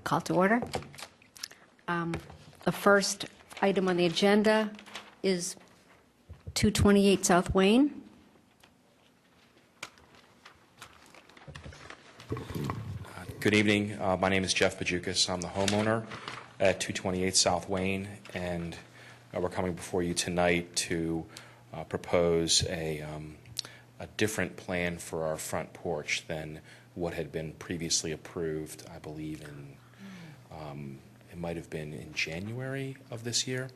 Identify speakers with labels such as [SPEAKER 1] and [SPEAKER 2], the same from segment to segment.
[SPEAKER 1] Call to order. The first item on the agenda is 228 South Wayne.
[SPEAKER 2] Good evening. My name is Jeff Bajukas. I'm the homeowner at 228 South Wayne, and we're coming before you tonight to propose a different plan for our front porch than what had been previously approved, I believe, it might have been in January of this year.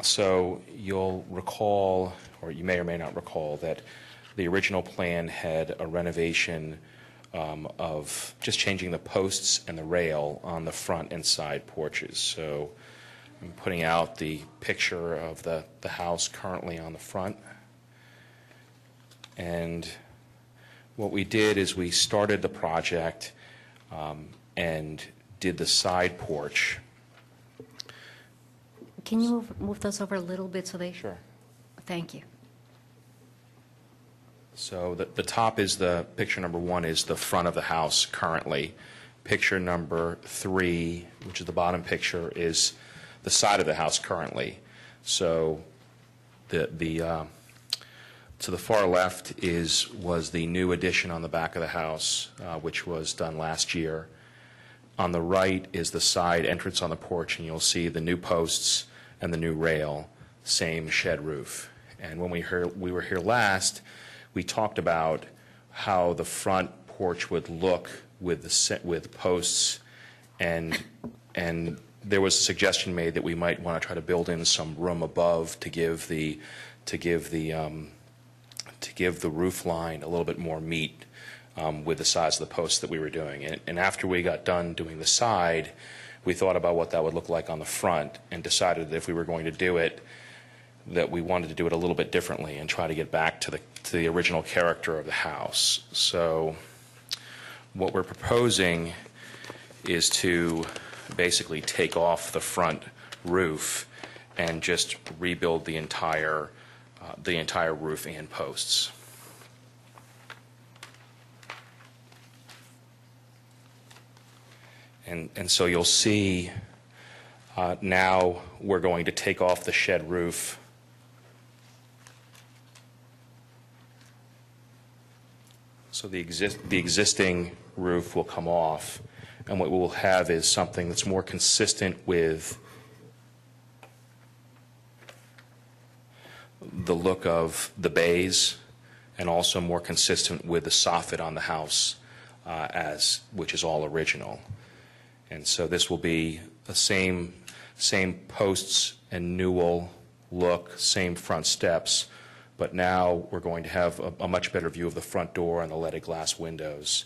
[SPEAKER 2] So you'll recall, or you may or may not recall, that the original plan had a renovation of just changing the posts and the rail on the front and side porches. So I'm putting out the picture of the house currently on the front. And what we did is we started the project and did the side porch.
[SPEAKER 1] Can you move those over a little bit so they...
[SPEAKER 2] Sure.
[SPEAKER 1] Thank you.
[SPEAKER 2] So the top is the picture number 1 is the front of the house currently. Picture number 3, which is the bottom picture, is the side of the house currently. So to the far left was the new addition on the back of the house, which was done last year. On the right is the side entrance on the porch, and you'll see the new posts and the new rail, same shed roof. And when we were here last, we talked about how the front porch would look with posts, and there was a suggestion made that we might want to try to build in some room above to give the roof line a little bit more meat with the size of the posts that we were doing. And after we got done doing the side, we thought about what that would look like on the front and decided that if we were going to do it, that we wanted to do it a little bit differently and try to get back to the original character of the house. So what we're proposing is to basically take off the front roof and just rebuild the entire roof and posts. And so you'll see now we're going to take off the shed roof. So the existing roof will come off, and what we'll have is something that's more consistent with the look of the bays, and also more consistent with the soffit on the house, which is all original. And so this will be the same posts and newel look, same front steps, but now we're going to have a much better view of the front door and the leaded glass windows,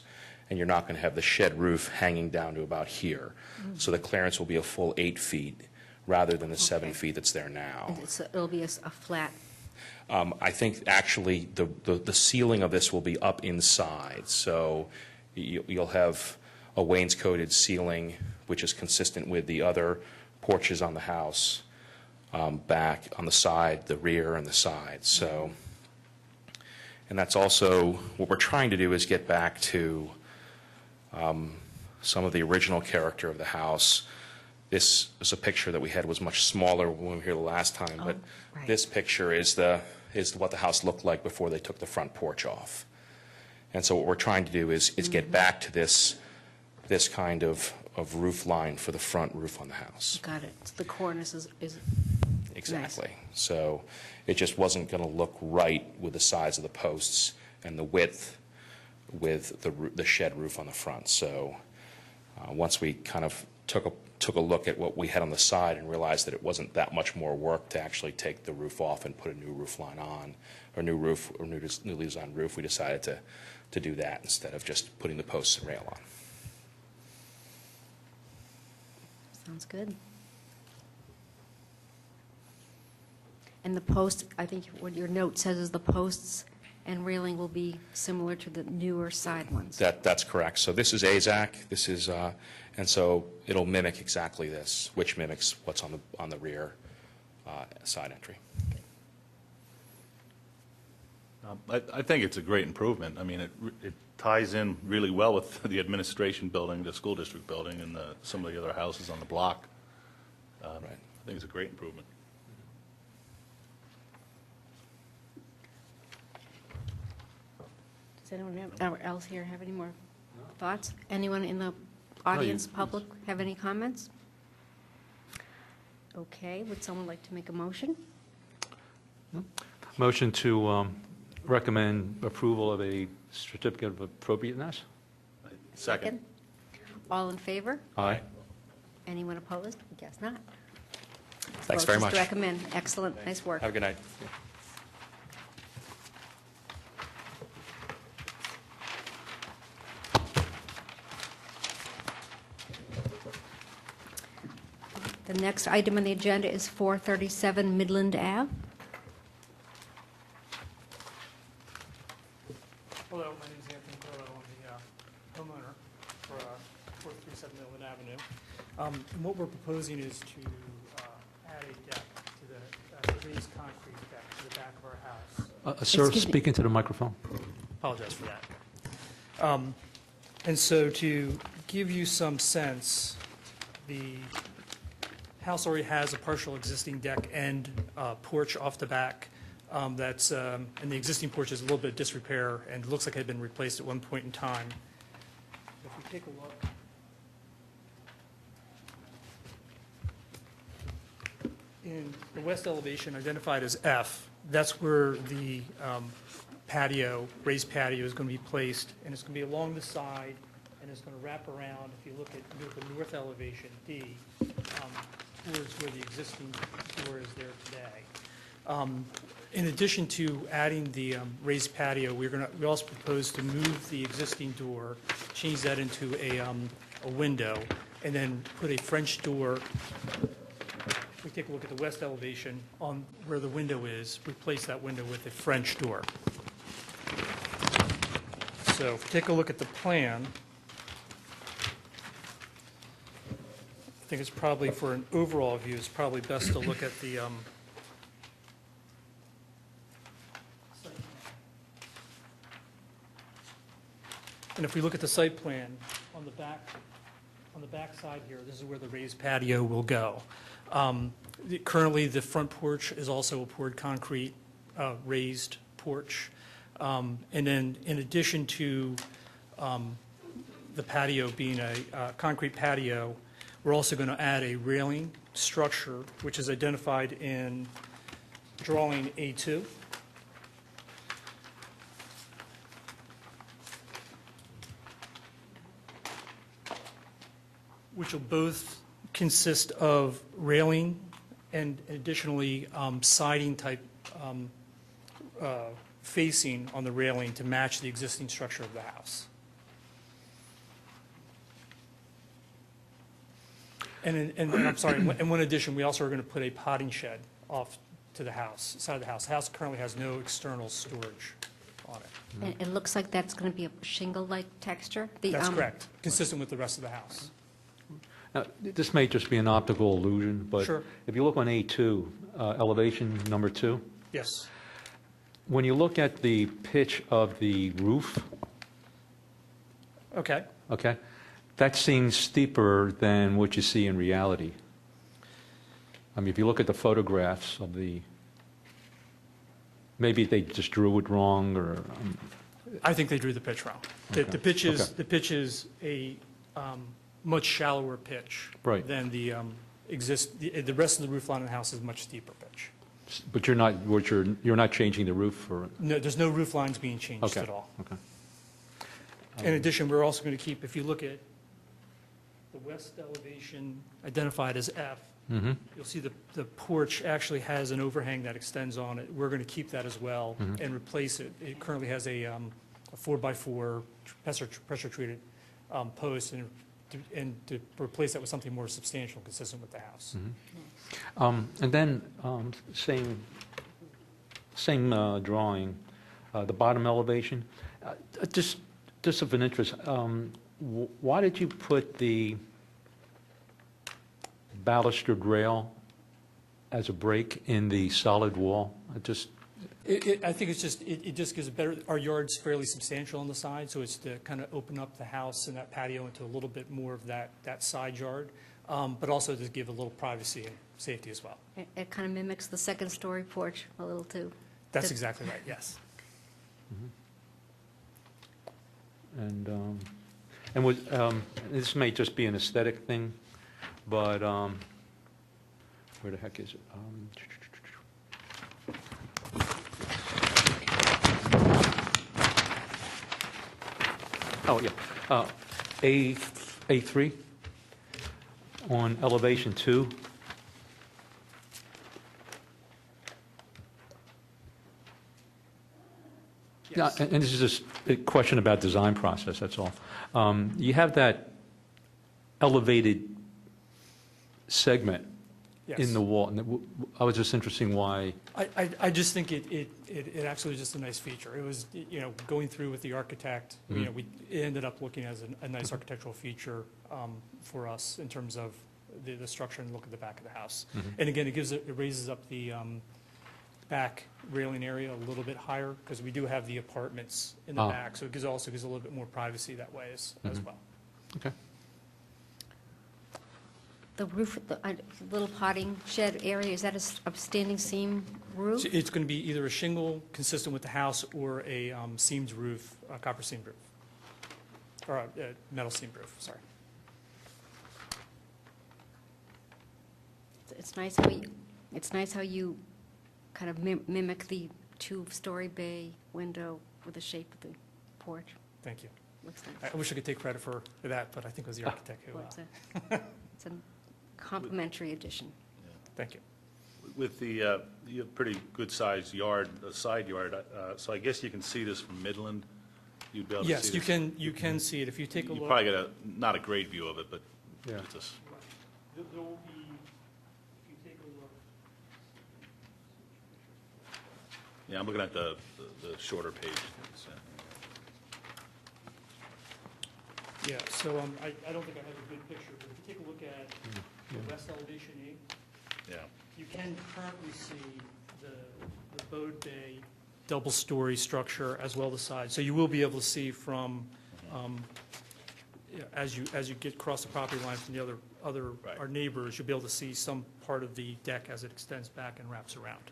[SPEAKER 2] and you're not going to have the shed roof hanging down to about here. Mm-hmm. So the clearance will be a full 8 feet rather than the 7 feet that's there now.
[SPEAKER 1] And it'll be a flat...
[SPEAKER 2] I think actually the ceiling of this will be up inside, so you'll have a wainscoted ceiling, which is consistent with the other porches on the house, back on the side, the rear, and the side. So, and that's also what we're trying to do is get back to some of the original character of the house. This is a picture that we had was much smaller when we were here the last time, but
[SPEAKER 1] right.
[SPEAKER 2] This picture is what the house looked like before they took the front porch off. And so what we're trying to do is get back to this kind of roof line for the front roof on the house.
[SPEAKER 1] Got it. So the cornice is
[SPEAKER 2] Exactly.
[SPEAKER 1] Nice.
[SPEAKER 2] So it just wasn't going to look right with the size of the posts and the width with the shed roof on the front. So once we kind of took a look at what we had on the side and realized that it wasn't that much more work to actually take the roof off and put a new roof line on, or newly designed roof, we decided to do that instead of just putting the posts and rail on.
[SPEAKER 1] Sounds good. And the post, I think what your note says is the posts and railing will be similar to the newer side ones.
[SPEAKER 2] That's correct. So this is AZAC. This is, and so it'll mimic exactly this, which mimics what's on the rear side entry.
[SPEAKER 3] I think it's a great improvement. I mean, it ties in really well with the administration building, the school district building, and some of the other houses on the block.
[SPEAKER 2] Right.
[SPEAKER 3] I think it's a great improvement.
[SPEAKER 1] Does anyone else here have any more thoughts? Anyone in the audience, public, have any comments? Okay, would someone like to make a motion?
[SPEAKER 4] Motion to recommend approval of a certificate of appropriateness?
[SPEAKER 3] Second.
[SPEAKER 1] All in favor?
[SPEAKER 4] Aye.
[SPEAKER 1] Anyone opposed? Guess not.
[SPEAKER 2] Thanks very
[SPEAKER 1] Votes
[SPEAKER 2] much.
[SPEAKER 1] to recommend. Excellent, nice work.
[SPEAKER 2] Have a good night.
[SPEAKER 1] The next item on the agenda is 437 Midland Ave.
[SPEAKER 5] Hello, my name is Anthony Carlo. I'm the homeowner for 437 Midland Avenue. And what we're proposing is to add a deck to the raised concrete deck to the back of our house.
[SPEAKER 4] Sir,
[SPEAKER 1] Excuse me.
[SPEAKER 4] speak into the microphone.
[SPEAKER 5] Apologize for that. And so to give you some sense, the house already has a partial existing deck and porch off the back. And the existing porch is a little bit of disrepair and looks like it had been replaced at one point in time. If we take a look. In the west elevation identified as F, that's where the patio, raised patio is going to be placed, and it's going to be along the side, and it's going to wrap around. If you look at the north elevation, D, towards where the existing door is there today. In addition to adding the raised patio, we also propose to move the existing door, change that into a window, and then put a French door. If we take a look at the west elevation on where the window is, replace that window with a French door. So if we take a look at the plan, I think it's probably, for an overall view, it's probably best to look at the site plan. And if we look at the site plan on the back side here, this is where the raised patio will go. Currently, the front porch is also a poured concrete raised porch. And then in addition to the patio being a concrete patio, we're also going to add a railing structure, which is identified in drawing A2. Which will both consist of railing and additionally siding type facing on the railing to match the existing structure of the house. And I'm sorry, in one addition, we also are going to put a potting shed off to the house, side of the house. The house currently has no external storage on it.
[SPEAKER 1] And it looks like that's going to be a shingle-like texture?
[SPEAKER 5] That's correct, consistent with the rest of the house.
[SPEAKER 4] Now, this may just be an optical illusion, but
[SPEAKER 5] Sure.
[SPEAKER 4] if you look on A2, elevation number 2,
[SPEAKER 5] Yes.
[SPEAKER 4] when you look at the pitch of the roof,
[SPEAKER 5] Okay.
[SPEAKER 4] okay, that seems steeper than what you see in reality. I mean, if you look at the photographs of maybe they just drew it wrong, or,
[SPEAKER 5] I think they drew the pitch wrong.
[SPEAKER 4] Okay.
[SPEAKER 5] The pitch is,
[SPEAKER 4] Okay.
[SPEAKER 5] the pitch is a much shallower pitch.
[SPEAKER 4] Right.
[SPEAKER 5] Than the the rest of the roof line of the house is much steeper pitch.
[SPEAKER 4] but you're not changing the roof, or?
[SPEAKER 5] No, there's no roof lines being changed
[SPEAKER 4] Okay.
[SPEAKER 5] at all.
[SPEAKER 4] Okay.
[SPEAKER 5] In addition, we're also going to keep, if you look at the west elevation identified as F,
[SPEAKER 4] Mm-hmm.
[SPEAKER 5] you'll see the porch actually has an overhang that extends on it. We're going to keep that as well and replace it. It currently has a 4x4 pressure-treated post, and to replace that with something more substantial and consistent with the house.
[SPEAKER 4] And then, same drawing, the bottom elevation, just of an interest, why did you put the balustered rail as a break in the solid wall?
[SPEAKER 5] I think it's just, it just gives a better, our yard's fairly substantial on the side, so it's to kind of open up the house and that patio into a little bit more of that side yard, but also to give a little privacy and safety as well.
[SPEAKER 1] It kind of mimics the second-story porch a little, too.
[SPEAKER 5] That's exactly right, yes.
[SPEAKER 4] And this may just be an aesthetic thing, but where the heck is it? Oh, yeah. A3 on elevation 2. Yeah, and this is just a question about design process, that's all. You have that elevated segment
[SPEAKER 5] Yes.
[SPEAKER 4] in the wall, and I was just interested in why,
[SPEAKER 5] I just think it actually was just a nice feature. It was, going through with the architect, it ended up looking as a nice architectural feature for us in terms of the structure and look at the back of the house. And again, it raises up the back railing area a little bit higher, because we do have the apartments in the back, so it also gives a little bit more privacy that way as well.
[SPEAKER 4] okay.
[SPEAKER 1] The roof, the little potting shed area, is that a standing seam roof?
[SPEAKER 5] So it's going to be either a shingle consistent with the house or a seamed roof, a copper seamed roof, or a metal seamed roof, sorry.
[SPEAKER 1] It's nice how you kind of mimic the two-story bay window with the shape of the porch.
[SPEAKER 5] Thank you.
[SPEAKER 1] Looks nice.
[SPEAKER 5] I wish I could take credit for that, but I think it was the architect who,
[SPEAKER 1] Well, it's a complimentary addition.
[SPEAKER 5] thank you.
[SPEAKER 3] With the, you have pretty good-sized yard, side yard, so I guess you can see this from Midland? You'd be able to see
[SPEAKER 5] Yes,
[SPEAKER 3] this?
[SPEAKER 5] you can see it. If you take a
[SPEAKER 3] You
[SPEAKER 5] look.
[SPEAKER 3] probably get not a great view of it, but
[SPEAKER 4] Yeah.
[SPEAKER 3] it's just,
[SPEAKER 5] There will be, if you take a look.
[SPEAKER 3] yeah, I'm looking at the shorter page. It's,
[SPEAKER 5] Yeah, so I don't think I have a good picture, but if you take a look at the west elevation A,
[SPEAKER 3] yeah.
[SPEAKER 5] you can currently see the Bode Bay double-story structure as well as the side. So you will be able to see from, as you get across the property line from the other
[SPEAKER 3] Right.
[SPEAKER 5] our neighbors, you'll be able to see some part of the deck as it extends back and wraps around.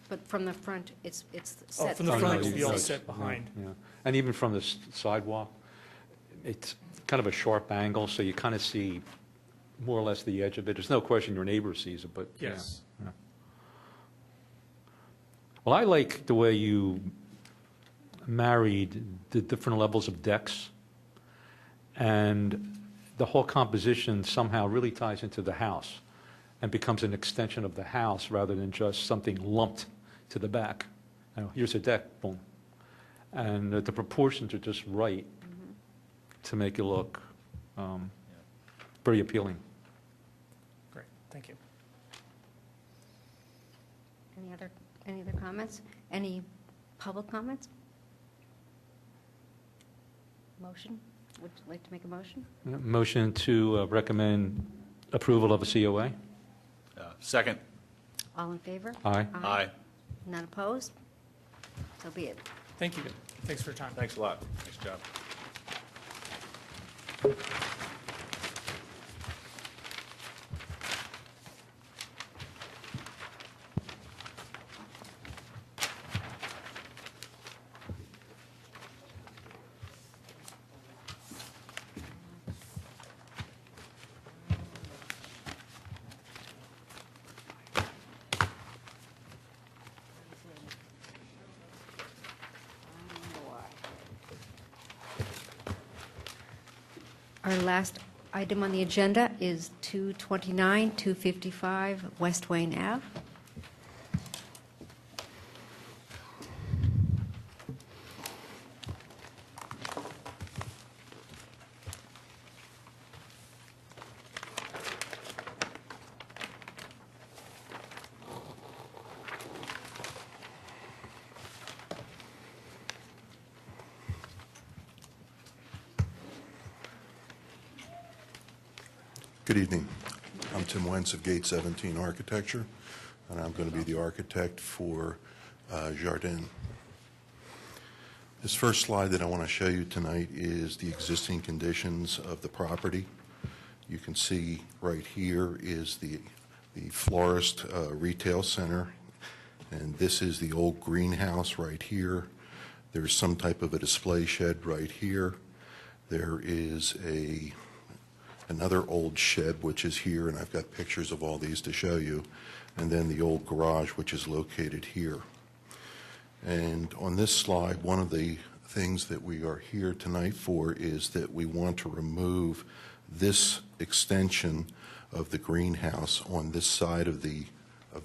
[SPEAKER 1] But from the front, it's set.
[SPEAKER 5] From the
[SPEAKER 4] Oh,
[SPEAKER 5] front,
[SPEAKER 4] no,
[SPEAKER 5] it'll
[SPEAKER 4] you-
[SPEAKER 5] be all
[SPEAKER 4] no,
[SPEAKER 5] set behind.
[SPEAKER 4] Yeah, and even from the sidewalk, it's kind of a sharp angle, so you kind of see more or less the edge of it. There's no question your neighbor sees it, but, yeah.
[SPEAKER 5] Yes.
[SPEAKER 4] Yeah. Well, I like the way you married the different levels of decks, and the whole composition somehow really ties into the house and becomes an extension of the house rather than just something lumped to the back. Here's a deck, boom. And the proportions are just right to make it look very appealing.
[SPEAKER 5] Great, thank you.
[SPEAKER 1] Any other comments? Any public comments? Motion? Would you like to make a motion?
[SPEAKER 4] Motion to recommend approval of a COA?
[SPEAKER 3] Second?
[SPEAKER 1] All in favor?
[SPEAKER 4] Aye.
[SPEAKER 3] Aye.
[SPEAKER 1] None opposed? So be it.
[SPEAKER 5] Thank you. Thanks for your time.
[SPEAKER 3] Thanks a lot. Nice job.
[SPEAKER 1] Our last item on the agenda is 229, 255 West Wayne Ave.
[SPEAKER 6] Good evening. I'm Tim Wentz of Gate 17 Architecture. and I'm going to be the architect for Jardin. This first slide that I want to show you tonight is the existing conditions of the property. You can see right here is the florist retail center, and this is the old greenhouse right here. There's some type of a display shed right here. There is another old shed which is here, and I've got pictures of all these to show you, and then the old garage which is located here. And on this slide, one of the things that we are here tonight for is that we want to remove this extension of the greenhouse on this side of the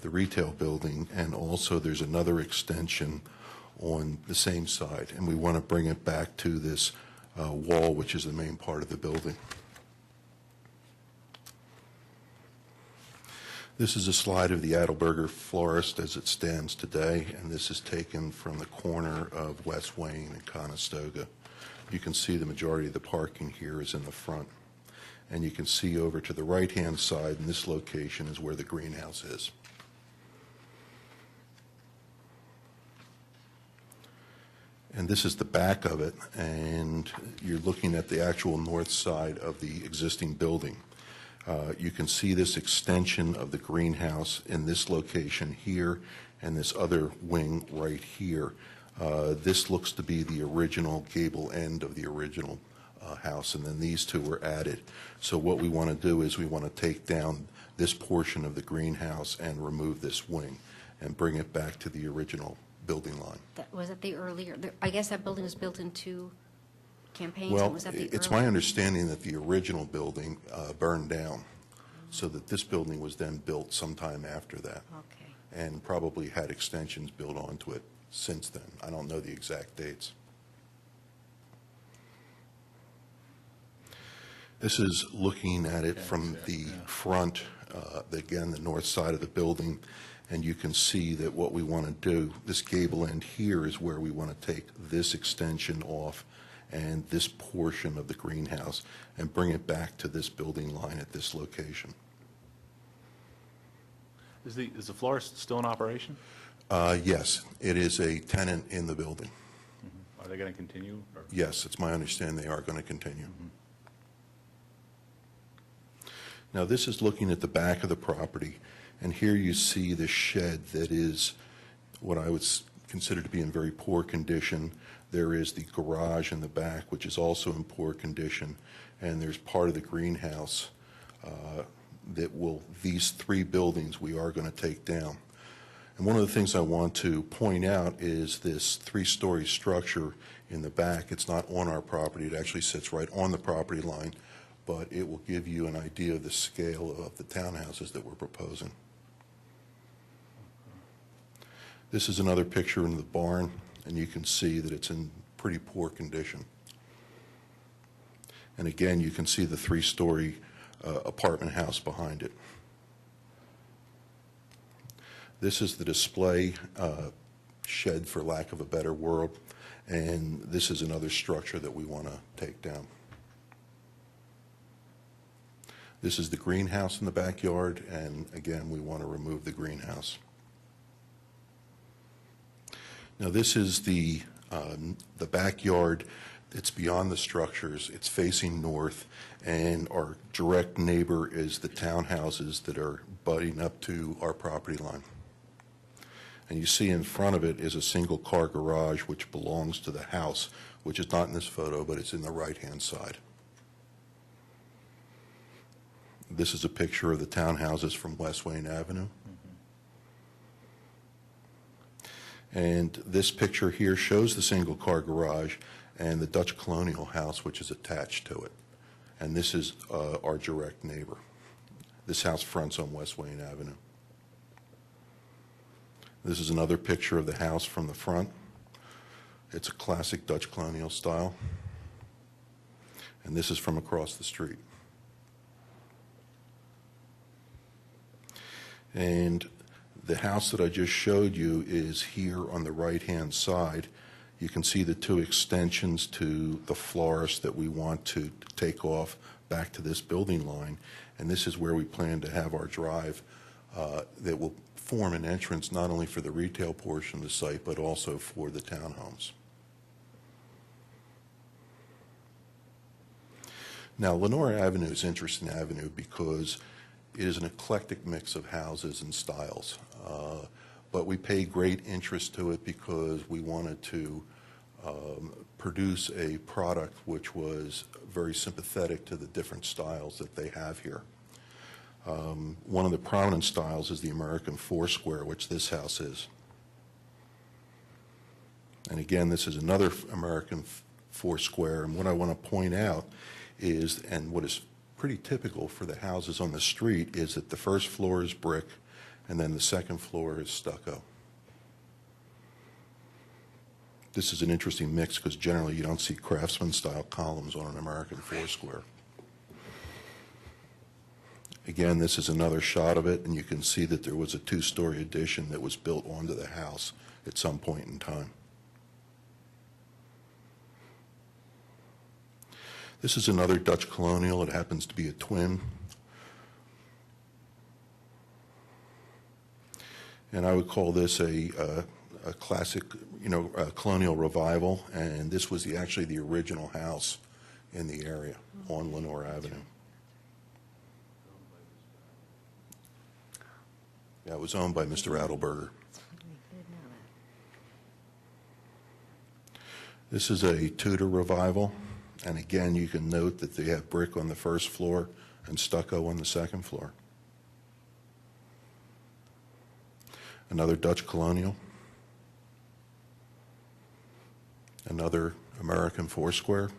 [SPEAKER 6] retail building, and also there's another extension on the same side, and we want to bring it back to this wall, which is the main part of the building. This is a slide of the Adelberger florist as it stands today, and this is taken from the corner of West Wayne and Conestoga. You can see the majority of the parking here is in the front. And you can see over to the right-hand side, in this location is where the greenhouse is. And this is the back of it, and you're looking at the actual north side of the existing building. You can see this extension of the greenhouse in this location here and this other wing right here. This looks to be the original gable end of the original house, and then these two were added. So what we want to do is we want to take down this portion of the greenhouse and remove this wing and bring it back to the original building line.
[SPEAKER 1] Was that the earlier, I guess that building was built in two campaigns?
[SPEAKER 6] Well,
[SPEAKER 1] and was that the
[SPEAKER 6] it's
[SPEAKER 1] earlier?
[SPEAKER 6] my understanding that the original building burned down, so that this building was then built sometime after that,
[SPEAKER 1] Okay.
[SPEAKER 6] and probably had extensions built onto it since then. I don't know the exact dates. This is looking at it from the front, again, the north side of the building, and you can see that what we want to do, this gable end here is where we want to take this extension off and this portion of the greenhouse and bring it back to this building line at this location.
[SPEAKER 3] Is the florist still in operation?
[SPEAKER 6] Yes, it is a tenant in the building.
[SPEAKER 3] Are they going to continue? Or?
[SPEAKER 6] Yes, it's my understanding they are going to continue. Now, this is looking at the back of the property, and here you see the shed that is what I would consider to be in very poor condition. There is the garage in the back, which is also in poor condition, and there's part of the greenhouse these three buildings we are going to take down. And one of the things I want to point out is this three-story structure in the back. It's not on our property. It actually sits right on the property line, but it will give you an idea of the scale of the townhouses that we're proposing. This is another picture in the barn, and you can see that it's in pretty poor condition. And again, you can see the three-story apartment house behind it. This is the display shed, for lack of a better word, and this is another structure that we want to take down. This is the greenhouse in the backyard, and again, we want to remove the greenhouse. Now, this is the backyard. It's beyond the structures. It's facing north, and our direct neighbor is the townhouses that are butting up to our property line. And you see in front of it is a single-car garage which belongs to the house, which is not in this photo, but it's in the right-hand side. This is a picture of the townhouses from West Wayne Avenue. And this picture here shows the single-car garage and the Dutch colonial house, which is attached to it. And this is our direct neighbor. This house fronts on West Wayne Avenue. This is another picture of the house from the front. It's a classic Dutch colonial style. And this is from across the street. And the house that I just showed you is here on the right-hand side. You can see the two extensions to the florist that we want to take off back to this building line. And this is where we plan to have our drive that will form an entrance not only for the retail portion of the site, but also for the townhomes. Now, Lenore Avenue is an interesting avenue because it is an eclectic mix of houses and styles. But we pay great interest to it because we wanted to produce a product which was very sympathetic to the different styles that they have here. One of the prominent styles is the American Foursquare, which this house is. And again, this is another American Foursquare. And what I want to point out is, and what is pretty typical for the houses on the street, is that the first floor is brick and then the second floor is stucco. This is an interesting mix because generally you don't see craftsman-style columns on an American Foursquare. Again, this is another shot of it, and you can see that there was a two-story addition that was built onto the house at some point in time. This is another Dutch colonial. It happens to be a twin. And I would call this a classic, colonial revival, and this was actually the original house in the area on Lenore Avenue. Yeah, it was owned by Mr. Adelberger. This is a Tudor revival, and again, you can note that they have brick on the first floor and stucco on the second floor. Another Dutch colonial. Another American Foursquare.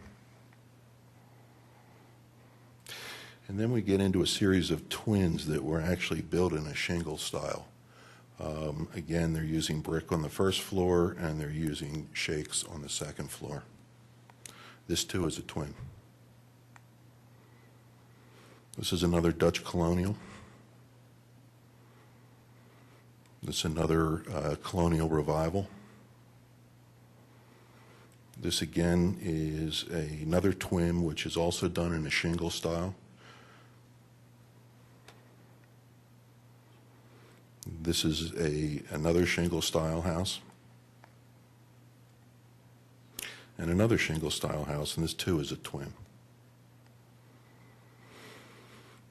[SPEAKER 6] And then we get into a series of twins that were actually built in a shingle style. Again, they're using brick on the first floor and they're using shakes on the second floor. This too is a twin. This is another Dutch colonial. This is another colonial revival. This again is another twin, which is also done in a shingle style. This is another shingle style house. And another shingle style house, and this too is a twin.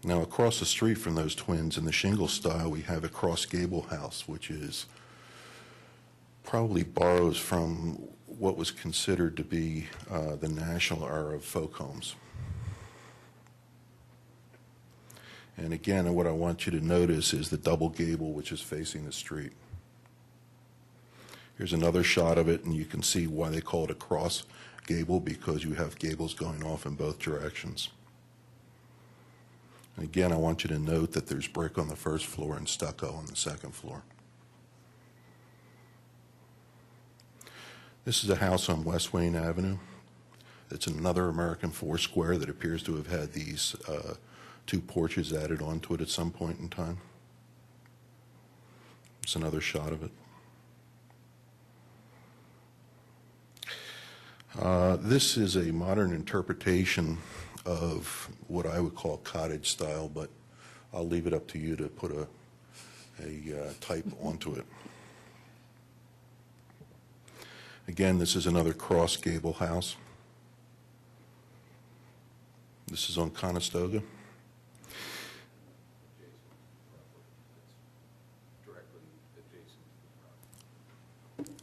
[SPEAKER 6] Now across the street from those twins in the shingle style, we have a cross gable house, which is probably borrows from what was considered to be the national era of folk homes. And again, what I want you to notice is the double gable, which is facing the street. Here's another shot of it, and you can see why they call it a cross gable, because you have gables going off in both directions. And again, I want you to note that there's brick on the first floor and stucco on the second floor. This is a house on West Wayne Avenue. It's another American Foursquare that appears to have had these two porches added onto it at some point in time. It's another shot of it. This is a modern interpretation of what I would call cottage style, but I'll leave it up to you to put a type onto it. Again, this is another cross gable house. This is on Conestoga.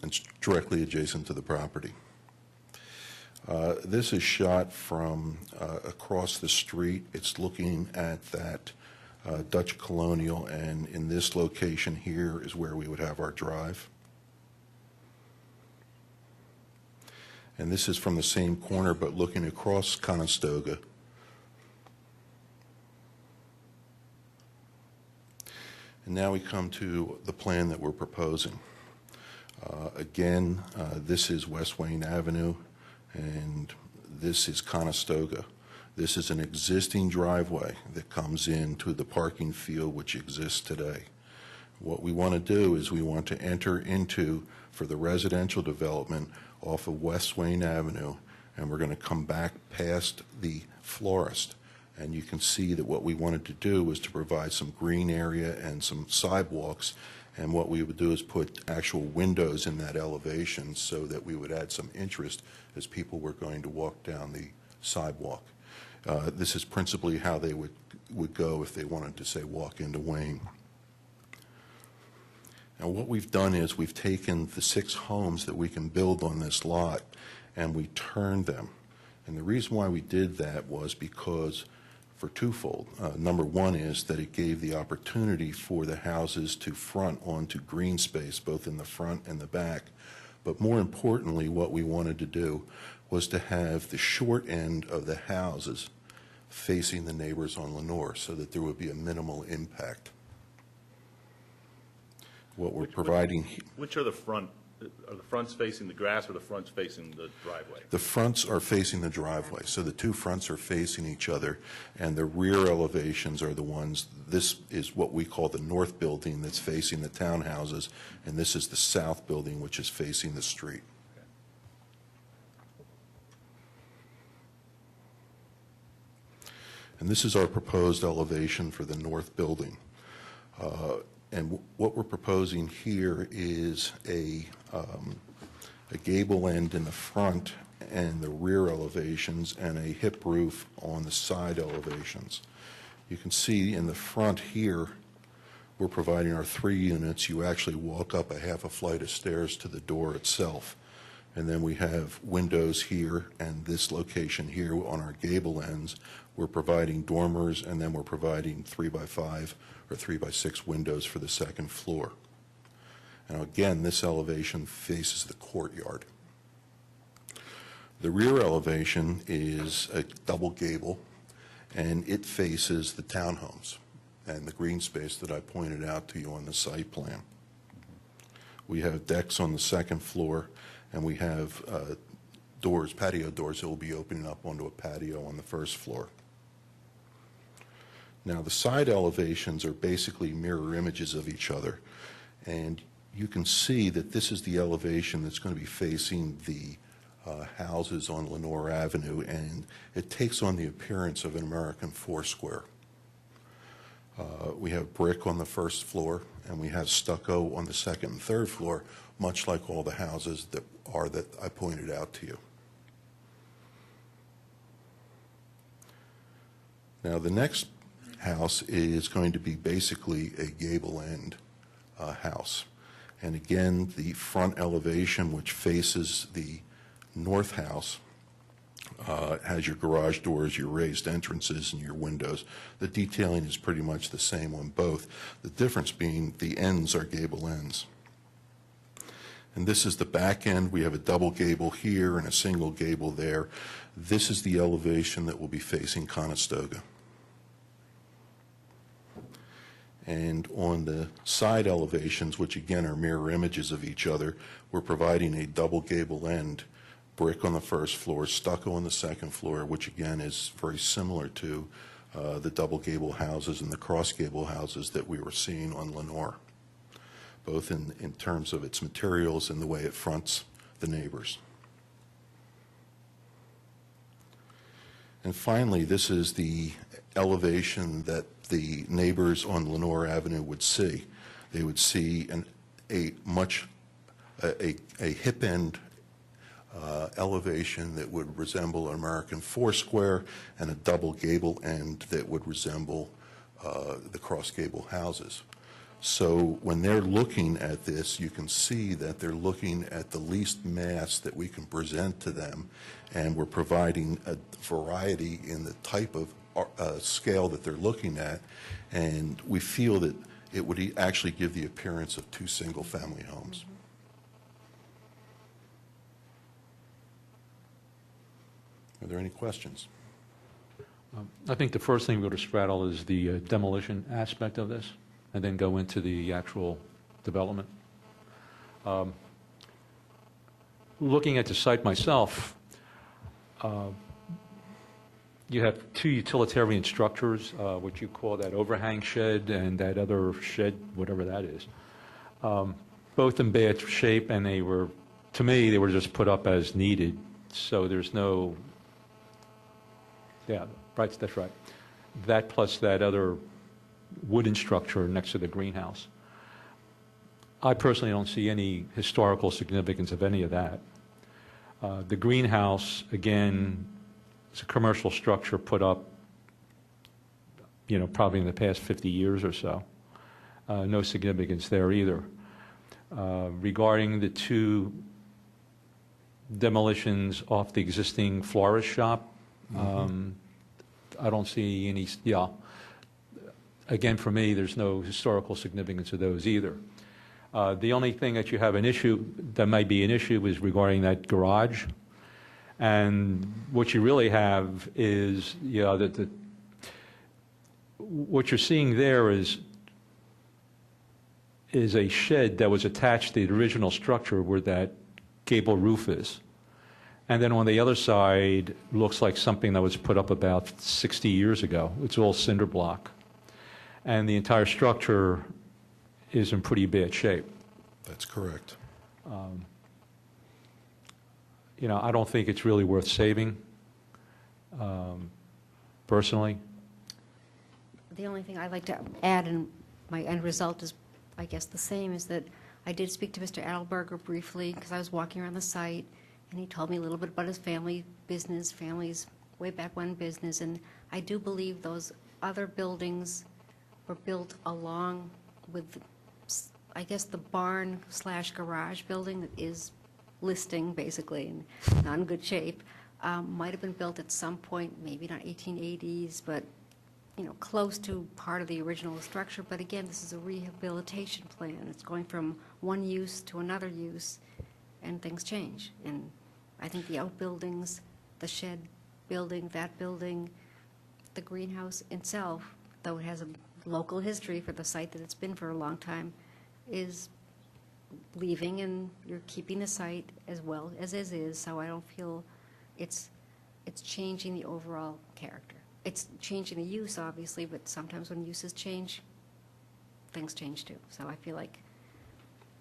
[SPEAKER 6] It's directly adjacent to the property. This is shot from across the street. It's looking at that Dutch colonial, and in this location here is where we would have our drive. And this is from the same corner, but looking across Conestoga. And now we come to the plan that we're proposing. Again, this is West Wayne Avenue, and this is Conestoga. This is an existing driveway that comes into the parking field which exists today. What we want to do is we want to enter into, for the residential development, off of West Wayne Avenue, and we're going to come back past the florist, And you can see that what we wanted to do was to provide some green area and some sidewalks, and what we would do is put actual windows in that elevation so that we would add some interest as people were going to walk down the sidewalk. This is principally how they would go if they wanted to, say, walk into Wayne. Now, what we've done is we've taken the 6 homes that we can build on this lot, and we turned them. And the reason why we did that was because, for twofold. Number one is that it gave the opportunity for the houses to front onto green space, both in the front and the back. But more importantly, what we wanted to do was to have the short end of the houses facing the neighbors on Lenore so that there would be a minimal impact. What we're providing.
[SPEAKER 3] Which are the fronts facing the grass or the fronts facing the driveway?
[SPEAKER 6] The fronts are facing the driveway, so the 2 fronts are facing each other, and the rear elevations are the ones, this is what we call the north building that's facing the townhouses, and this is the south building, which is facing the street. And this is our proposed elevation for the north building. And what we're proposing here is a gable end in the front and the rear elevations, and a hip roof on the side elevations. You can see in the front here, we're providing our 3 units. You actually walk up a half a flight of stairs to the door itself. And then we have windows here and this location here on our gable ends. We're providing dormers, and then we're providing 3x5 or 3x6 windows for the 2nd floor. Now again, this elevation faces the courtyard. The rear elevation is a double gable, and it faces the townhomes and the green space that I pointed out to you on the site plan. We have decks on the 2nd floor, and we have doors, patio doors, that will be opening up onto a patio on the 1st floor. Now, the side elevations are basically mirror images of each other, and you can see that this is the elevation that's going to be facing the houses on Lenore Avenue, and it takes on the appearance of an American foursquare. We have brick on the 1st floor, and we have stucco on the 2nd and 3rd floor, much like all the houses that I pointed out to you. Now, the next house is going to be basically a gable end house. And again, the front elevation, which faces the north house, has your garage doors, your raised entrances, and your windows. The detailing is pretty much the same on both. The difference being the ends are gable ends. And this is the back end. We have a double gable here and a single gable there. This is the elevation that will be facing Conestoga. And on the side elevations, which again are mirror images of each other, we're providing a double gable end, brick on the 1st floor, stucco on the 2nd floor, which again is very similar to the double gable houses and the cross gable houses that we were seeing on Lenore, both in terms of its materials and the way it fronts the neighbors. And finally, this is the elevation that the neighbors on Lenore Avenue would see. They would see a hip end elevation that would resemble an American foursquare, and a double gable end that would resemble the cross gable houses. So when they're looking at this, you can see that they're looking at the least mass that we can present to them, and we're providing a variety in the type of scale that they're looking at, and we feel that it would actually give the appearance of 2 single-family homes. Are there any questions?
[SPEAKER 4] I think the first thing we go to straddle is the demolition aspect of this, and then go into the actual development. Looking at the site myself, you have 2 utilitarian structures, what you call that overhang shed and that other shed, whatever that is, both in bad shape, and they were, to me, they were just put up as needed. So there's no, yeah, right, that's right. that plus that other wooden structure next to the greenhouse. I personally don't see any historical significance of any of that. The greenhouse, again, is a commercial structure put up, probably in the past 50 years or so. No significance there either. Regarding the two demolitions off the existing florist shop, I don't see any, again, for me, there's no historical significance of those either. The only thing that you have an issue, that might be an issue, is regarding that garage. And what you really have is, what you're seeing there is a shed that was attached to the original structure where that gable roof is. And then on the other side, looks like something that was put up about 60 years ago. It's all cinder block. And the entire structure is in pretty bad shape.
[SPEAKER 6] That's correct.
[SPEAKER 4] I don't think it's really worth saving, personally.
[SPEAKER 1] The only thing I'd like to add, and my end result is, I guess, the same, is that I did speak to Mr. Adelberger briefly, because I was walking around the site, and he told me a little bit about his family's way back when business, and I do believe those other buildings were built along with, I guess, the barn/garage building that is listing, basically, and not in good shape. Might have been built at some point, maybe not 1880s, but close to part of the original structure. But again, this is a rehabilitation plan. It's going from one use to another use, and things change. And I think the outbuildings, the shed building, that building, the greenhouse itself, though it has a local history for the site that it's been for a long time, is leaving, and you're keeping the site as well as is. So I don't feel it's changing the overall character. It's changing the use, obviously, but sometimes when uses change, things change too. So I feel like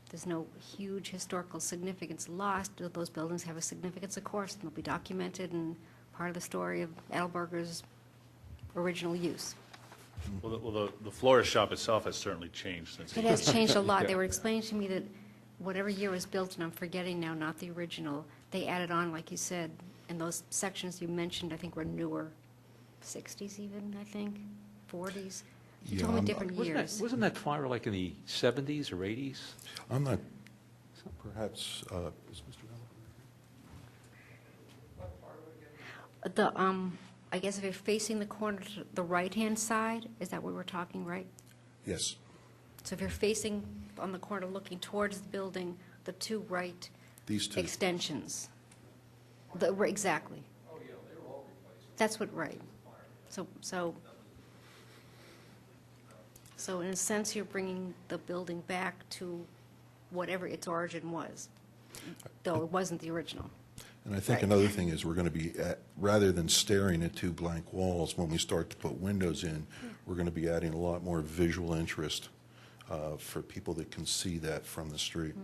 [SPEAKER 1] there's no huge historical significance lost. Those buildings have a significance, of course, and they'll be documented and part of the story of Adelberger's original use.
[SPEAKER 3] Well, the florist shop itself has certainly changed since.
[SPEAKER 1] It has changed a lot. They were explaining to me that whatever year it was built, and I'm forgetting now, not the original, they added on, like you said, and those sections you mentioned, I think, were newer, 60s even, I think, 40s. You told me different years.
[SPEAKER 4] Wasn't that fire like in the 70s or 80s?
[SPEAKER 6] I'm not, perhaps, is Mr. Allen?
[SPEAKER 1] I guess if you're facing the corner to the right-hand side, is that what we're talking, right?
[SPEAKER 6] Yes.
[SPEAKER 1] So if you're facing on the corner looking towards the building, the two right
[SPEAKER 6] These two.
[SPEAKER 1] extensions. Exactly. Oh, yeah, they were all replaced. That's what, right. So in a sense, you're bringing the building back to whatever its origin was, though it wasn't the original.
[SPEAKER 6] And I think
[SPEAKER 1] Right.
[SPEAKER 6] another thing is we're going to be, rather than staring at two blank walls, when we start to put windows in, we're going to be adding a lot more visual interest for people that can see that from the street.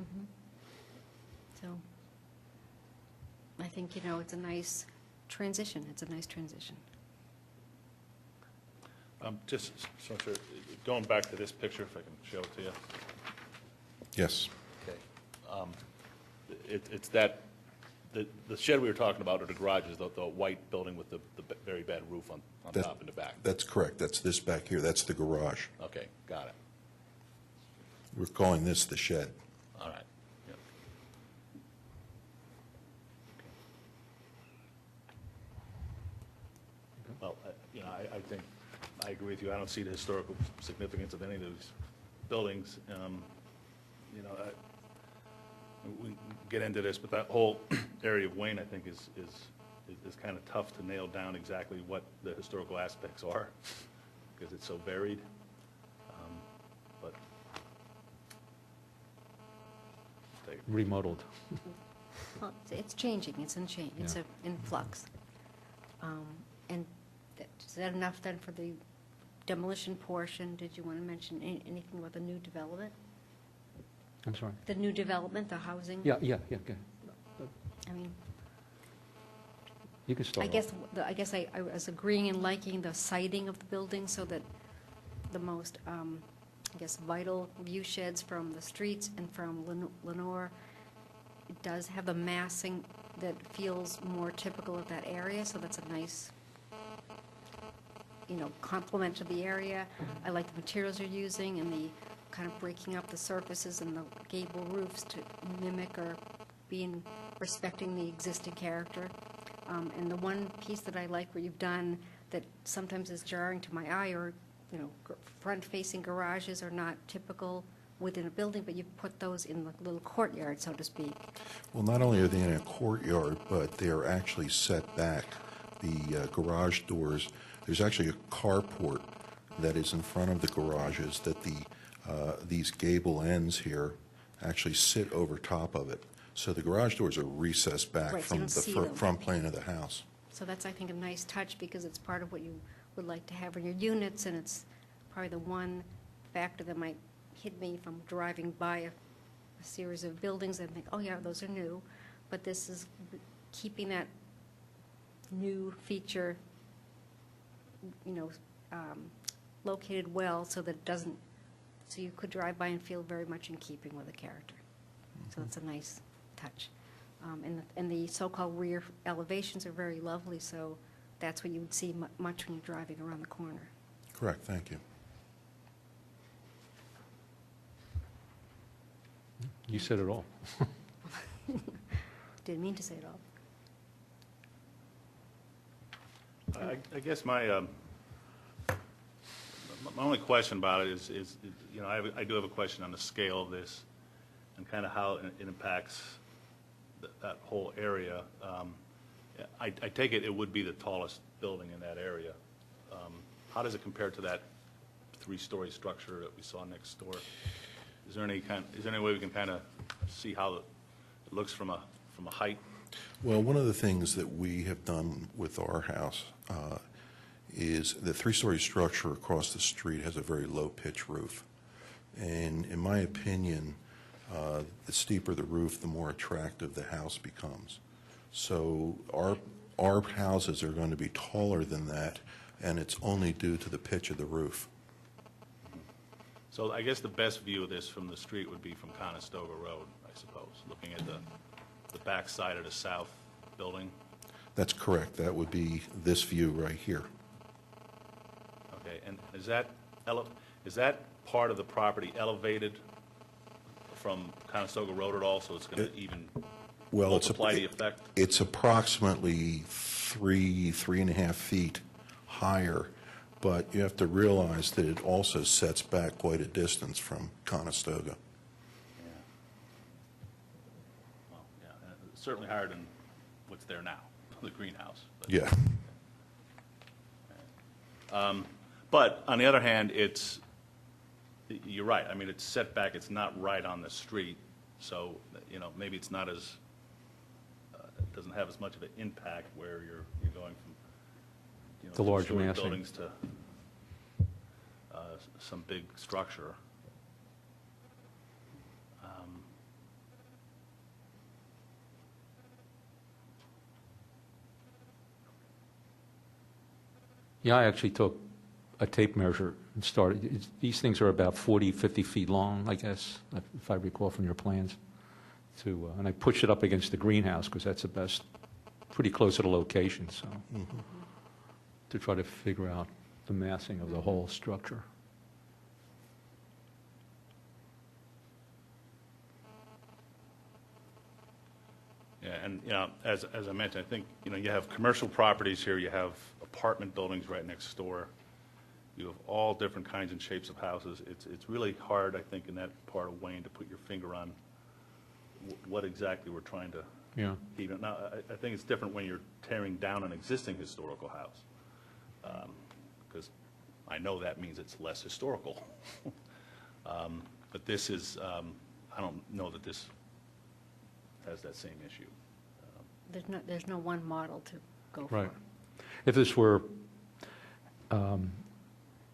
[SPEAKER 1] So I think, it's a nice transition. It's a nice transition.
[SPEAKER 3] Just so sure, going back to this picture, if I can show it to you.
[SPEAKER 6] Yes.
[SPEAKER 3] Okay. It's that, the shed we were talking about, or the garage, is the white building with the very bad roof on
[SPEAKER 6] That-
[SPEAKER 3] top and the back.
[SPEAKER 6] That's correct. That's this back here. That's the garage.
[SPEAKER 3] Okay, got it.
[SPEAKER 6] We're calling this the shed.
[SPEAKER 3] All right. Yep. Well, I think, I agree with you. I don't see the historical significance of any of those buildings. We can get into this, but that whole area of Wayne, I think, is kind of tough to nail down exactly what the historical aspects are, because it's so varied. But take it.
[SPEAKER 4] Remodeled.
[SPEAKER 1] Well, it's changing. It's in change. It's in flux. And is that enough then for the demolition portion? Did you want to mention anything about the new development?
[SPEAKER 4] I'm sorry.
[SPEAKER 1] The new development, the housing?
[SPEAKER 4] Yeah, okay.
[SPEAKER 1] I mean,
[SPEAKER 4] You can start
[SPEAKER 1] I
[SPEAKER 4] off.
[SPEAKER 1] guess, I was agreeing and liking the siding of the building so that the most, I guess, vital view sheds from the streets and from Lenore, it does have the massing that feels more typical of that area, so that's a nice, complement to the area. I like the materials you're using and the kind of breaking up the surfaces and the gable roofs to mimic or respecting the existing character. And the one piece that I like where you've done that sometimes is jarring to my eye, or, front-facing garages are not typical within a building, but you put those in the little courtyard, so to speak.
[SPEAKER 6] Well, not only are they in a courtyard, but they are actually set back. The garage doors, there's actually a carport that is in front of the garages that these gable ends here actually sit over top of it. So the garage doors are recessed back
[SPEAKER 1] Right, so you
[SPEAKER 6] from
[SPEAKER 1] don't
[SPEAKER 6] the
[SPEAKER 1] see them.
[SPEAKER 6] front plane of the house.
[SPEAKER 1] So that's, I think, a nice touch, because it's part of what you would like to have in your units, and it's probably the one factor that might hit me from driving by a series of buildings and think, oh yeah, those are new. But this is keeping that new feature, located well so that it doesn't, so you could drive by and feel very much in keeping with the character. So that's a nice touch. And the so-called rear elevations are very lovely, so that's what you would see much when you're driving around the corner.
[SPEAKER 6] Correct, thank you.
[SPEAKER 4] You said it all.
[SPEAKER 1] Didn't mean to say it all.
[SPEAKER 3] I guess my only question about it is I do have a question on the scale of this and kind of how it impacts that whole area. I take it would be the tallest building in that area. How does it compare to that three-story structure that we saw next door? Is there any way we can kind of see how it looks from a height?
[SPEAKER 6] Well, one of the things that we have done with our house is the three-story structure across the street has a very low-pitch roof. And in my opinion, the steeper the roof, the more attractive the house becomes. So our houses are going to be taller than that, and it's only due to the pitch of the roof.
[SPEAKER 3] So I guess the best view of this from the street would be from Conestoga Road, I suppose, looking at the back side of the south building.
[SPEAKER 6] That's correct. That would be this view right here.
[SPEAKER 3] Okay, and is that part of the property elevated from Conestoga Road at all, so it's going to even
[SPEAKER 6] Well,
[SPEAKER 3] multiply the effect?
[SPEAKER 6] It's approximately 3.5 feet higher, but you have to realize that it also sets back quite a distance from Conestoga.
[SPEAKER 3] Yeah. Well, yeah, certainly higher than what's there now, the greenhouse. But,
[SPEAKER 6] Yeah.
[SPEAKER 3] But on the other hand, you're right. I mean, it's set back. It's not right on the street, so maybe it's not as it doesn't have as much of an impact where you're going from
[SPEAKER 4] The large
[SPEAKER 3] two-story
[SPEAKER 4] massing.
[SPEAKER 3] buildings to some big structure.
[SPEAKER 4] Yeah, I actually took a tape measure and started, these things are about 40, 50 feet long, I guess, if I recall from your plans. And I pushed it up against the greenhouse, because that's the best, pretty close to the location, so, to try to figure out the massing of the whole structure.
[SPEAKER 3] Yeah, and, as I mentioned, I think, you have commercial properties here, you have apartment buildings right next door, you have all different kinds and shapes of houses. It's really hard, I think, in that part of Wayne to put your finger on what exactly we're trying to
[SPEAKER 4] Yeah.
[SPEAKER 3] keep. Now, I think it's different when you're tearing down an existing historical house, because I know that means it's less historical. But this is, I don't know that this has that same issue.
[SPEAKER 1] There's no one model to go for.
[SPEAKER 4] Right. If this were,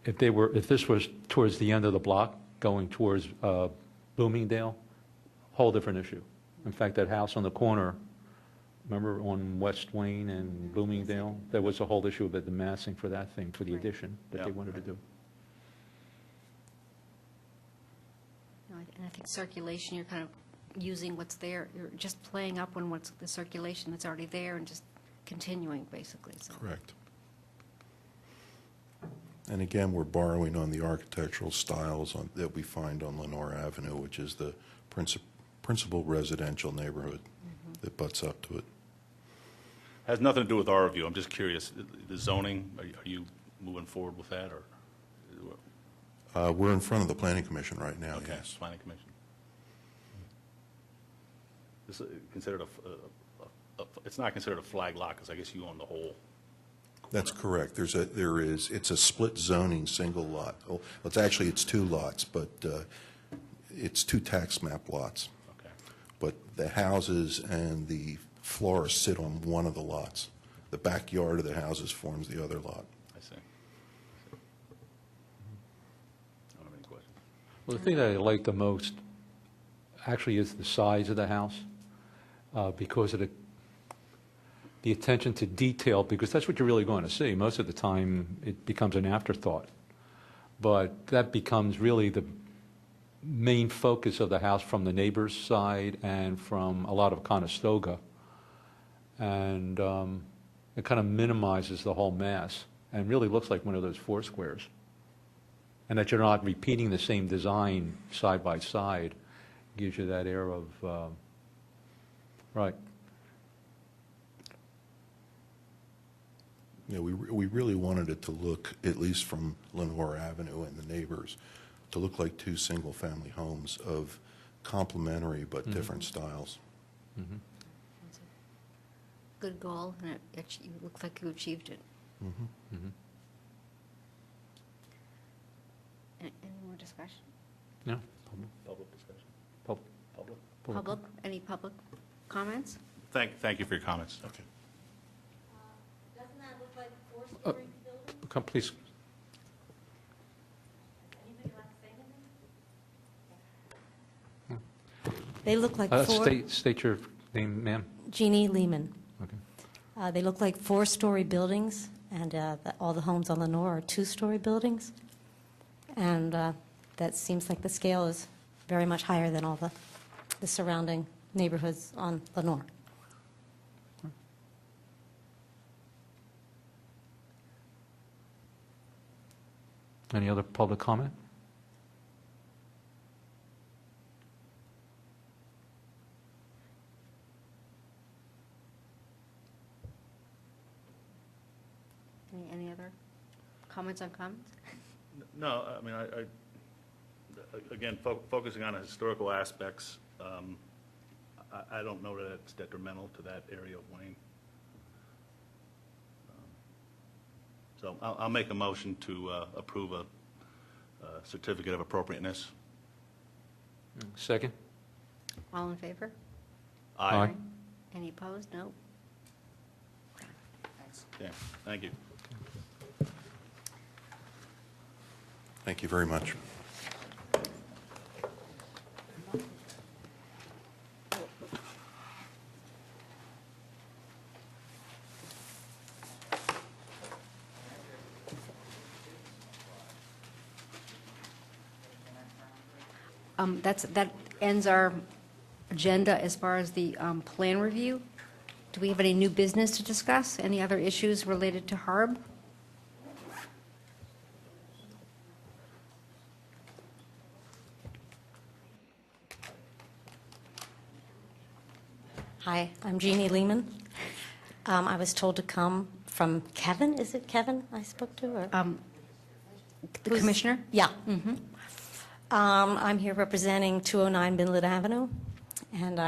[SPEAKER 4] if this was towards the end of the block, going towards Bloomingdale, whole different issue. In fact, that house on the corner Remember on West Wayne and Bloomingdale? There was a whole issue about the massing for that thing, for the
[SPEAKER 1] Right.
[SPEAKER 4] addition that they
[SPEAKER 3] Yeah.
[SPEAKER 4] wanted to do.
[SPEAKER 1] No, and I think circulation, you're kind of using what's there, you're just playing up on what's the circulation that's already there and just continuing, basically, so.
[SPEAKER 6] Correct. And again, we're borrowing on the architectural styles that we find on Lenore Avenue, which is the principal residential neighborhood that butts up to it.
[SPEAKER 3] Has nothing to do with our review. I'm just curious, the zoning, are you moving forward with that, or?
[SPEAKER 6] We're in front of the Planning Commission right now,
[SPEAKER 3] Okay,
[SPEAKER 6] yes.
[SPEAKER 3] planning commission. This is considered it's not considered a flag lot, because I guess you own the whole.
[SPEAKER 6] That's correct. It's a split zoning, single lot. Oh, it's 2 lots, but it's 2 tax map lots.
[SPEAKER 3] Okay.
[SPEAKER 6] But the houses and the florists sit on one of the lots. The backyard of the houses forms the other lot.
[SPEAKER 3] I see. I don't have any questions.
[SPEAKER 4] Well, the thing that I like the most actually is the size of the house, because of the attention to detail, because that's what you're really going to see. Most of the time, it becomes an afterthought. But that becomes really the main focus of the house from the neighbor's side and from a lot of Conestoga. And it kind of minimizes the whole mass and really looks like one of those 4 squares. And that you're not repeating the same design side by side gives you that air of, right.
[SPEAKER 6] Yeah, we really wanted it to look, at least from Lenore Avenue and the neighbors, to look like 2 single-family homes of complementary but different styles.
[SPEAKER 1] It's a good goal, and you look like you achieved it. Any more discussion?
[SPEAKER 4] No?
[SPEAKER 3] Public discussion?
[SPEAKER 4] Public.
[SPEAKER 1] Public, any public comments?
[SPEAKER 3] Thank you for your comments.
[SPEAKER 6] Okay.
[SPEAKER 7] Doesn't that look like a 4-story building?
[SPEAKER 4] Come, please.
[SPEAKER 7] Anybody like to say anything? They look like
[SPEAKER 4] State your name, ma'am.
[SPEAKER 7] Jeannie Lehman.
[SPEAKER 4] Okay.
[SPEAKER 7] They look like 4-story buildings, and all the homes on Lenore are 2-story buildings. And that seems like the scale is very much higher than all the surrounding neighborhoods on Lenore.
[SPEAKER 4] Any other public comment?
[SPEAKER 1] Any other comments on comments?
[SPEAKER 3] No, I mean, again, focusing on the historical aspects, I don't know that it's detrimental to that area of Wayne. So I'll make a motion to approve a certificate of appropriateness.
[SPEAKER 4] Second?
[SPEAKER 1] All in favor?
[SPEAKER 4] Aye.
[SPEAKER 1] Any opposed? No?
[SPEAKER 3] Yeah, thank you.
[SPEAKER 6] Thank you very much.
[SPEAKER 1] That ends our agenda as far as the plan review. Do we have any new business to discuss? Any other issues related to Harb?
[SPEAKER 7] Hi, I'm Jeannie Lehman. I was told to come from Kevin. Is it Kevin I spoke to? Or?
[SPEAKER 1] The commissioner?
[SPEAKER 7] Yeah. I'm here representing 209 Binlett Avenue, and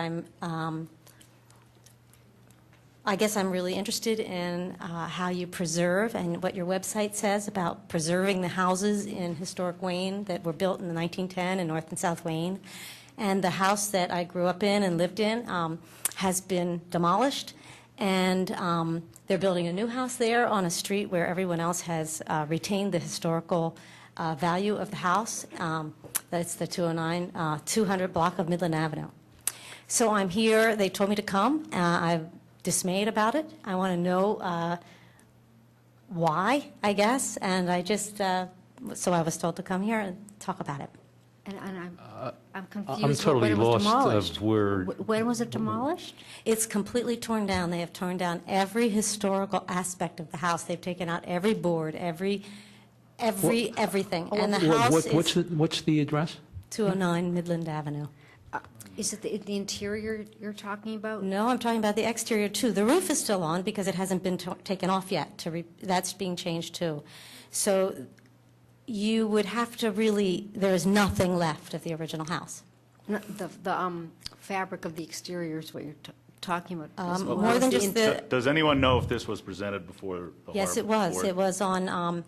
[SPEAKER 7] I guess I'm really interested in how you preserve and what your website says about preserving the houses in historic Wayne that were built in the 1910 in North and South Wayne. And the house that I grew up in and lived in has been demolished, and they're building a new house there on a street where everyone else has retained the historical value of the house. That's the 200 block of Midland Avenue. So I'm here. They told me to come. I've dismayed about it. I want to know why, I guess, and I just, so I was told to come here and talk about it.
[SPEAKER 1] And I'm confused.
[SPEAKER 4] I'm totally
[SPEAKER 1] when it was
[SPEAKER 4] lost
[SPEAKER 1] demolished.
[SPEAKER 4] of where,
[SPEAKER 1] When was it demolished?
[SPEAKER 7] It's completely torn down. They have torn down every historical aspect of the house. They've taken out every board, everything. And the house is
[SPEAKER 4] what's the address?
[SPEAKER 7] 209 Midland Avenue.
[SPEAKER 1] Is it the interior you're talking about?
[SPEAKER 7] No, I'm talking about the exterior, too. The roof is still on because it hasn't been taken off yet. That's being changed, too. So you would have to really, there is nothing left of the original house.
[SPEAKER 1] No, the fabric of the exterior is what you're talking about. Is-
[SPEAKER 7] More than just the,
[SPEAKER 3] Does anyone know if this was presented before the
[SPEAKER 7] yes,
[SPEAKER 3] Harb
[SPEAKER 7] it was.
[SPEAKER 3] board?
[SPEAKER 7] It was on,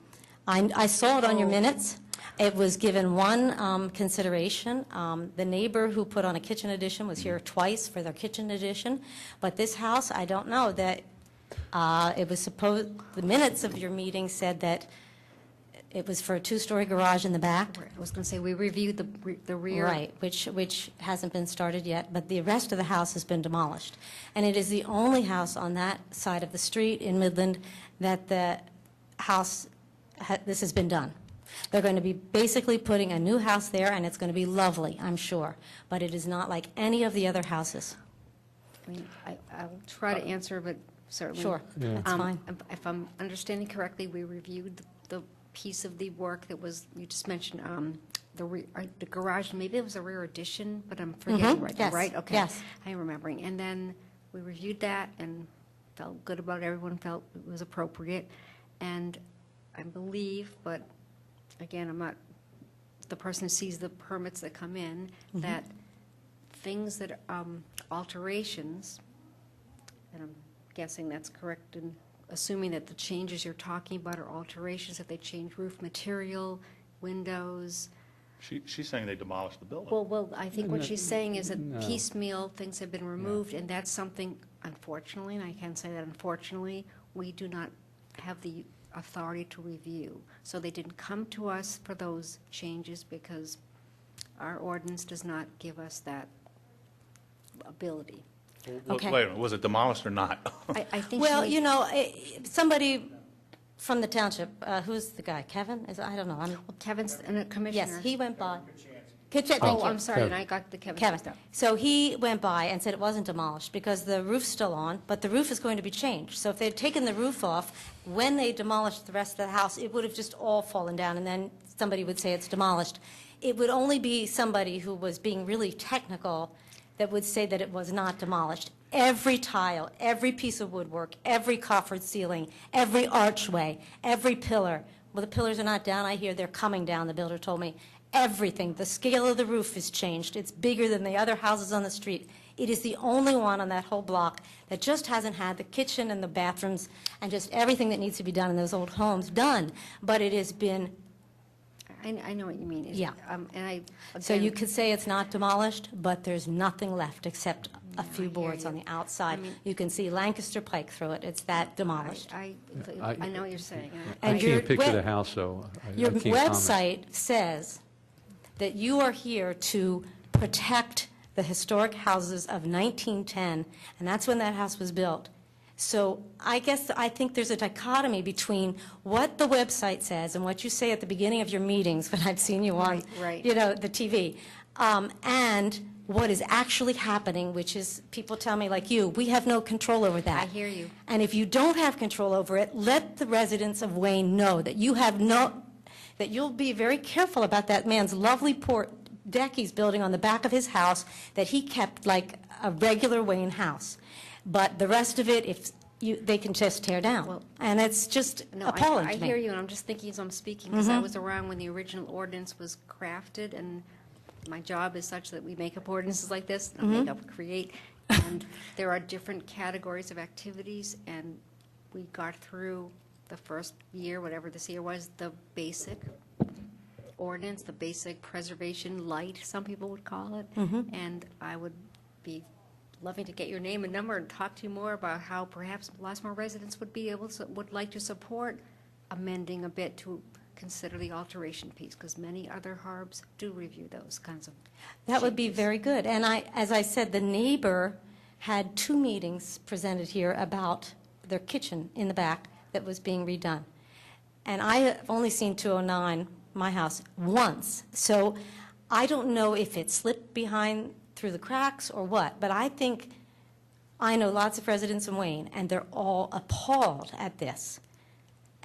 [SPEAKER 7] I saw it on your minutes. It was given one consideration. The neighbor who put on a kitchen addition was here twice for their kitchen addition. But this house, I don't know, that it was supposed, the minutes of your meeting said that it was for a two-story garage in the back.
[SPEAKER 1] I was going to say, we reviewed the rear.
[SPEAKER 7] Right, which hasn't been started yet, but the rest of the house has been demolished. And it is the only house on that side of the street in Midland that the house, this has been done. They're going to be basically putting a new house there, and it's going to be lovely, I'm sure. But it is not like any of the other houses.
[SPEAKER 1] I mean, I'll try to answer, but certainly.
[SPEAKER 7] Sure, that's fine.
[SPEAKER 1] If I'm understanding correctly, we reviewed the piece of the work that was, you just mentioned, the garage, maybe it was a rear addition, but I'm forgetting right now,
[SPEAKER 7] yes,
[SPEAKER 1] right? Okay.
[SPEAKER 7] yes.
[SPEAKER 1] I'm remembering. And then we reviewed that and felt good about it. Everyone felt it was appropriate. And I believe, but again, I'm not the person who sees the permits that come in, that things that, alterations, and I'm guessing that's correct in assuming that the changes you're talking about are alterations, that they change roof material, windows.
[SPEAKER 3] She's saying they demolished the building.
[SPEAKER 1] Well, I think what she's saying is that piecemeal, things have been removed, and that's something, unfortunately, and I can say that unfortunately, we do not have the authority to review. So they didn't come to us for those changes because our ordinance does not give us that ability.
[SPEAKER 7] Okay.
[SPEAKER 3] Wait a minute, was it demolished or not?
[SPEAKER 1] I think
[SPEAKER 7] Well,
[SPEAKER 1] she-
[SPEAKER 7] you know, somebody from the township, who's the guy, Kevin? I don't know.
[SPEAKER 1] Kevin's a commissioner.
[SPEAKER 7] Yes, he went by.
[SPEAKER 1] Oh, I'm sorry, and I got the Kevin
[SPEAKER 7] Kevin.
[SPEAKER 1] mixed up.
[SPEAKER 7] So he went by and said it wasn't demolished because the roof's still on, but the roof is going to be changed. So if they'd taken the roof off, when they demolished the rest of the house, it would have just all fallen down, and then somebody would say it's demolished. It would only be somebody who was being really technical that would say that it was not demolished. Every tile, every piece of woodwork, every coffered ceiling, every archway, every pillar. Well, the pillars are not down. I hear they're coming down, the builder told me. Everything. The scale of the roof is changed. It's bigger than the other houses on the street. It is the only one on that whole block that just hasn't had the kitchen and the bathrooms and just everything that needs to be done in those old homes done. But it has been,
[SPEAKER 1] I know what you mean.
[SPEAKER 7] Yeah.
[SPEAKER 1] And I,
[SPEAKER 7] so
[SPEAKER 1] again,
[SPEAKER 7] you could say it's not demolished, but there's nothing left except a few
[SPEAKER 1] hear
[SPEAKER 7] boards
[SPEAKER 1] you.
[SPEAKER 7] on the outside.
[SPEAKER 1] I mean-
[SPEAKER 7] You can see Lancaster Pike through it. It's that demolished.
[SPEAKER 1] I know what you're saying.
[SPEAKER 4] I
[SPEAKER 7] And your
[SPEAKER 4] can't picture
[SPEAKER 7] web-
[SPEAKER 4] the house, so I
[SPEAKER 7] Your
[SPEAKER 4] can't comment.
[SPEAKER 7] website says that you are here to protect the historic houses of 1910, and that's when that house was built. So I think there's a dichotomy between what the website says and what you say at the beginning of your meetings, when I've seen you on,
[SPEAKER 1] Right.
[SPEAKER 7] you know, the TV, and what is actually happening, which is, people tell me, like you, we have no control over that.
[SPEAKER 1] I hear you.
[SPEAKER 7] And if you don't have control over it, let the residents of Wayne know that you have that you'll be very careful about that man's lovely deck he's building on the back of his house that he kept like a regular Wayne house. But the rest of it, they can just tear down.
[SPEAKER 1] Well,
[SPEAKER 7] and it's just
[SPEAKER 1] No,
[SPEAKER 7] appalling
[SPEAKER 1] I
[SPEAKER 7] to me.
[SPEAKER 1] hear you, and I'm just thinking as I'm speaking, because I was around when the original ordinance was crafted, and my job is such that we make up ordinances like this, not make up, create, and there are different categories of activities, and we got through the first year, whatever this year was, the basic ordinance, the basic preservation light, some people would call it, and I would be loving to get your name and number and talk to you more about how perhaps lots more residents would like to support amending a bit to consider the alteration piece, because many other Harbs do review those kinds of
[SPEAKER 7] That would be
[SPEAKER 1] changes.
[SPEAKER 7] very good. And as I said, the neighbor had 2 meetings presented here about their kitchen in the back that was being redone. And I have only seen 209, my house, once. So I don't know if it slipped behind through the cracks or what, but I know lots of residents in Wayne, and they're all appalled at this.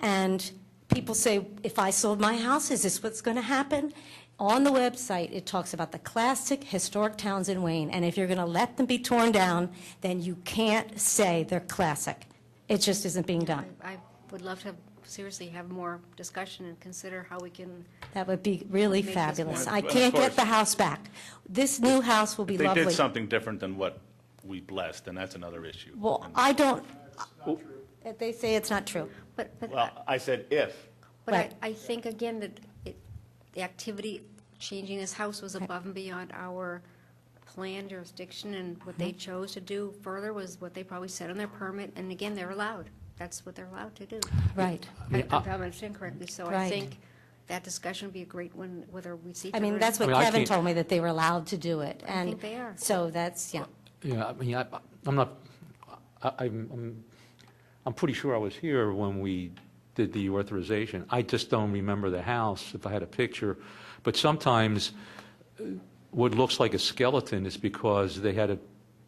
[SPEAKER 7] And people say, if I sold my house, is this what's going to happen? On the website, it talks about the classic historic towns in Wayne, and if you're going to let them be torn down, then you can't say they're classic. It just isn't being done.
[SPEAKER 1] I would love to seriously have more discussion and consider how we can,
[SPEAKER 7] That would be really
[SPEAKER 1] Make this
[SPEAKER 7] fabulous.
[SPEAKER 1] more-
[SPEAKER 7] I
[SPEAKER 3] Of
[SPEAKER 7] can't get
[SPEAKER 3] course.
[SPEAKER 7] the house back. This new house will be
[SPEAKER 3] They
[SPEAKER 7] lovely.
[SPEAKER 3] did something different than what we blessed, and that's another issue.
[SPEAKER 7] Well, I don't, they say it's not true.
[SPEAKER 1] but
[SPEAKER 3] Well, I said if.
[SPEAKER 1] But
[SPEAKER 7] Right.
[SPEAKER 1] I think, again, that the activity changing this house was above and beyond our plan jurisdiction, and what they
[SPEAKER 7] Mm-hmm.
[SPEAKER 1] chose to do further was what they probably said on their permit, and again, they're allowed. That's what they're allowed to do.
[SPEAKER 7] Right.
[SPEAKER 1] If I understand correctly, so I
[SPEAKER 7] Right.
[SPEAKER 1] think that discussion would be a great one, whether we see.
[SPEAKER 7] I mean,
[SPEAKER 1] further-
[SPEAKER 7] that's what
[SPEAKER 4] I mean, I
[SPEAKER 7] Kevin
[SPEAKER 4] can't-
[SPEAKER 7] told me, that they were allowed to do it.
[SPEAKER 1] I think they are.
[SPEAKER 7] So that's, yeah.
[SPEAKER 4] Yeah, I mean, I'm not, I'm pretty sure I was here when we did the authorization. I just don't remember the house, if I had a picture. But sometimes what looks like a skeleton is because they had to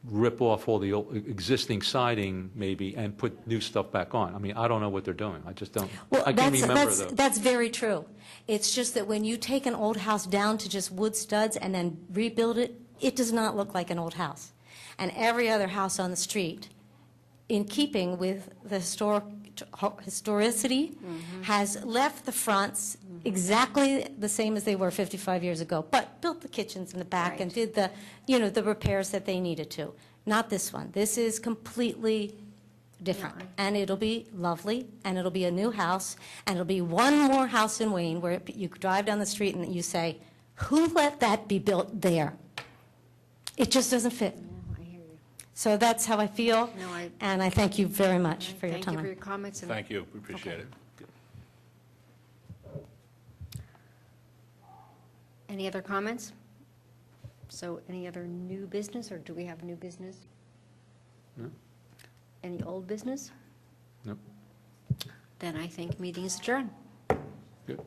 [SPEAKER 4] rip off all the existing siding, maybe, and put new stuff back on. I mean, I don't know what they're doing. I just don't,
[SPEAKER 7] Well,
[SPEAKER 4] I can't remember, though.
[SPEAKER 7] that's very true. It's just that when you take an old house down to just wood studs and then rebuild it, it does not look like an old house. And every other house on the street, in keeping with the historicity, has left the fronts exactly the same as they were 55 years ago, but built the kitchens in the back and did the, the repairs that they needed to. Not this one. This is completely different.
[SPEAKER 1] Yeah.
[SPEAKER 7] And it'll be lovely, and it'll be a new house, and it'll be one more house in Wayne where you drive down the street and you say, who let that be built there? It just doesn't fit.
[SPEAKER 1] Yeah, I hear you.
[SPEAKER 7] So that's how I feel,
[SPEAKER 1] No,
[SPEAKER 7] and I thank you very much for your
[SPEAKER 1] Thank you for your
[SPEAKER 7] time.
[SPEAKER 1] comments. and-
[SPEAKER 3] Thank you, we appreciate
[SPEAKER 1] Okay.
[SPEAKER 3] it.
[SPEAKER 1] Any other comments? So any other new business, or do we have new business?
[SPEAKER 4] No.
[SPEAKER 1] Any old business?
[SPEAKER 4] Nope.
[SPEAKER 1] Then I think meeting is adjourned.
[SPEAKER 4] Good.